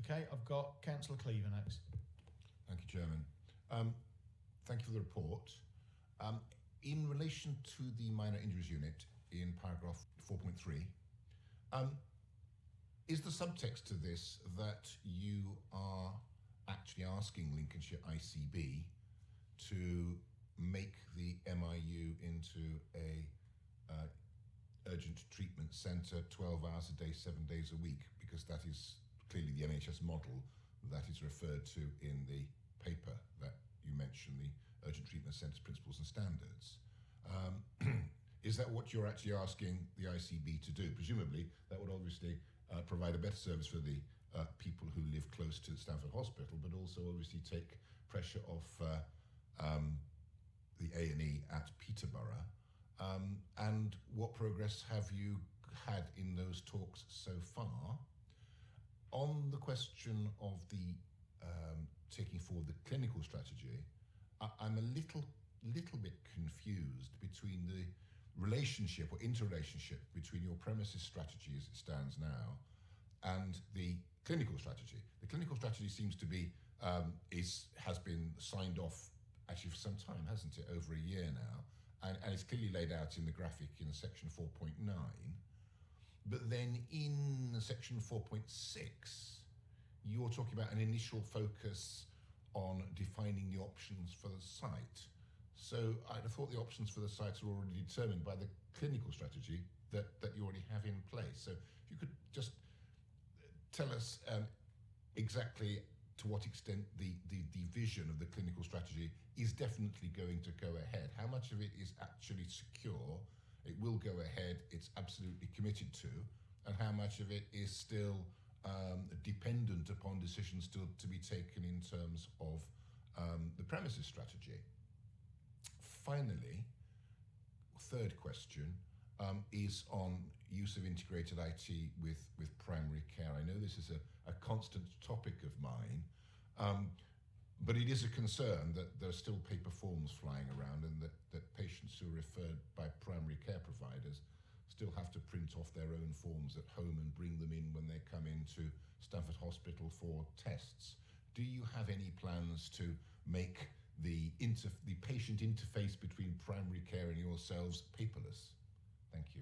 Okay, I've got Councillor Cleaver next. Thank you, Chairman. Thank you for the report. In relation to the minor injuries unit in paragraph 4.3, is the subtext to this that you are actually asking Lincolnshire ICB to make the MIU into a urgent treatment centre 12 hours a day, 7 days a week? Because that is clearly the NHS model that is referred to in the paper that you mentioned, the Urgent Treatment Centres Principles and Standards. Is that what you're actually asking the ICB to do? Presumably, that would obviously provide a better service for the people who live close to Stamford Hospital, but also obviously take pressure off the A&E at Peterborough. And what progress have you had in those talks so far? On the question of the taking forward the clinical strategy, I'm a little bit confused between the relationship or interrelationship between your premises strategy as it stands now and the clinical strategy. The clinical strategy seems to be has been signed off actually for some time, hasn't it? Over a year now, and it's clearly laid out in the graphic in section 4.9. But then in section 4.6, you're talking about an initial focus on defining the options for the site. So I'd have thought the options for the sites are already determined by the clinical strategy that you already have in place. So if you could just tell us exactly to what extent the vision of the clinical strategy is definitely going to go ahead. How much of it is actually secure, it will go ahead, it's absolutely committed to, and how much of it is still dependent upon decisions still to be taken in terms of the premises strategy. Finally, third question is on use of integrated IT with primary care. I know this is a constant topic of mine, but it is a concern that there are still paper forms flying around and that patients who are referred by primary care providers still have to print off their own forms at home and bring them in when they come into Stamford Hospital for tests. Do you have any plans to make the patient interface between primary care and yourselves paperless? Thank you.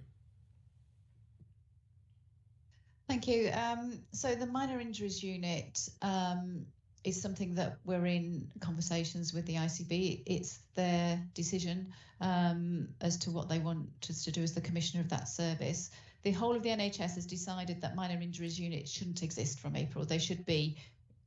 Thank you. So the minor injuries unit is something that we're in conversations with the ICB. It's their decision as to what they want us to do as the commissioner of that service. The whole of the NHS has decided that minor injuries units shouldn't exist from April. They should be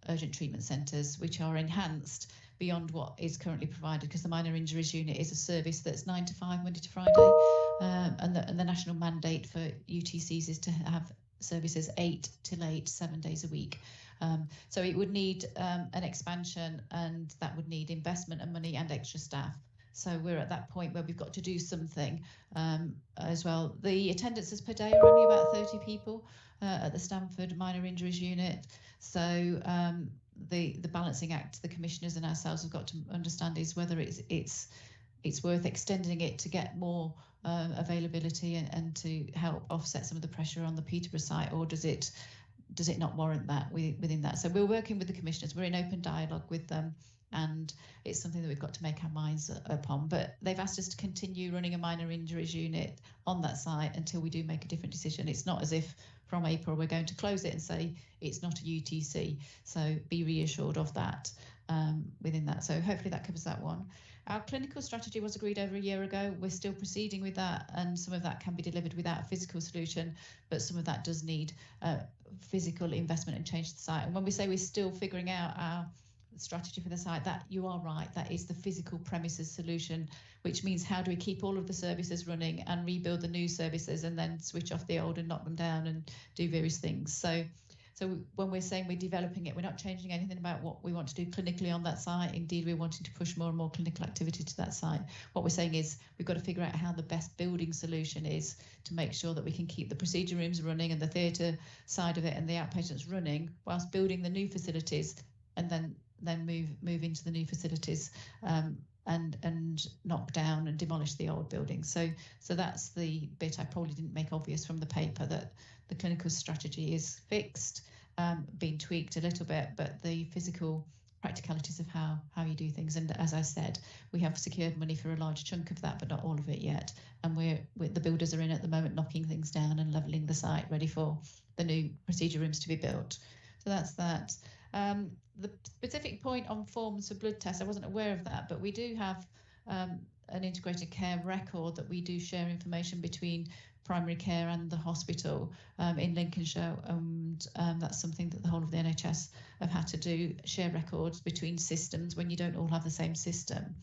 urgent treatment centres, which are enhanced beyond what is currently provided, because the minor injuries unit is a service that's 9 to 5 Monday to Friday, and the national mandate for UTCs is to have services 8 till 8, 7 days a week. So it would need an expansion, and that would need investment and money and extra staff. So we're at that point where we've got to do something as well. The attendances per day are only about 30 people at the Stamford Minor Injuries Unit. So the balancing act the commissioners and ourselves have got to understand is whether it's worth extending it to get more availability and to help offset some of the pressure on the Peterborough site, or does it not warrant that within that? So we're working with the commissioners. We're in open dialogue with them, and it's something that we've got to make our minds upon. But they've asked us to continue running a minor injuries unit on that site until we do make a different decision. It's not as if from April we're going to close it and say it's not a UTC. So be reassured of that within that. So hopefully that covers that one. Our clinical strategy was agreed over a year ago. We're still proceeding with that, and some of that can be delivered without a physical solution, but some of that does need physical investment and change to the site. And when we say we're still figuring out our strategy for the site, that you are right, that is the physical premises solution, which means how do we keep all of the services running and rebuild the new services and then switch off the old and knock them down and do various things. So when we're saying we're developing it, we're not changing anything about what we want to do clinically on that site. Indeed, we're wanting to push more and more clinical activity to that site. What we're saying is we've got to figure out how the best building solution is to make sure that we can keep the procedure rooms running and the theatre side of it and the outpatients running whilst building the new facilities, and then move into the new facilities and knock down and demolish the old buildings. So that's the bit I probably didn't make obvious from the paper, that the clinical strategy is fixed been tweaked a little bit, but the physical practicalities of how you do things. And as I said, we have secured money for a large chunk of that, but not all of it yet. And the builders are in at the moment, knocking things down and levelling the site, ready for the new procedure rooms to be built. So that's that. The specific point on forms for blood tests, I wasn't aware of that, but we do have an integrated care record that we do share information between primary care and the hospital in Lincolnshire, and that's something that the whole of the NHS have had to do, share records between systems when you don't all have the same system.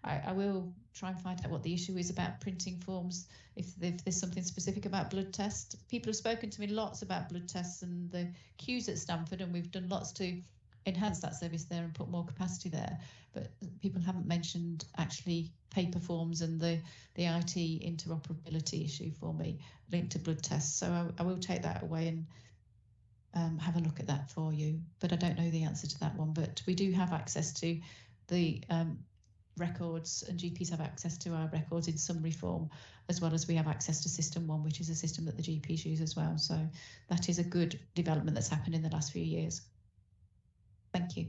I will try and find out what the issue is about printing forms, if there's something specific about blood tests. People have spoken to me lots about blood tests and the queues at Stamford, and we've done lots to enhance that service there and put more capacity there, but people haven't mentioned actually paper forms and the IT interoperability issue for me linked to blood tests. So I will take that away and have a look at that for you, but I don't know the answer to that one. But we do have access to the records, and GPs have access to our records in summary form, as well as we have access to System 1, which is a system that the GPs use as well. So that is a good development that's happened in the last few years. Thank you.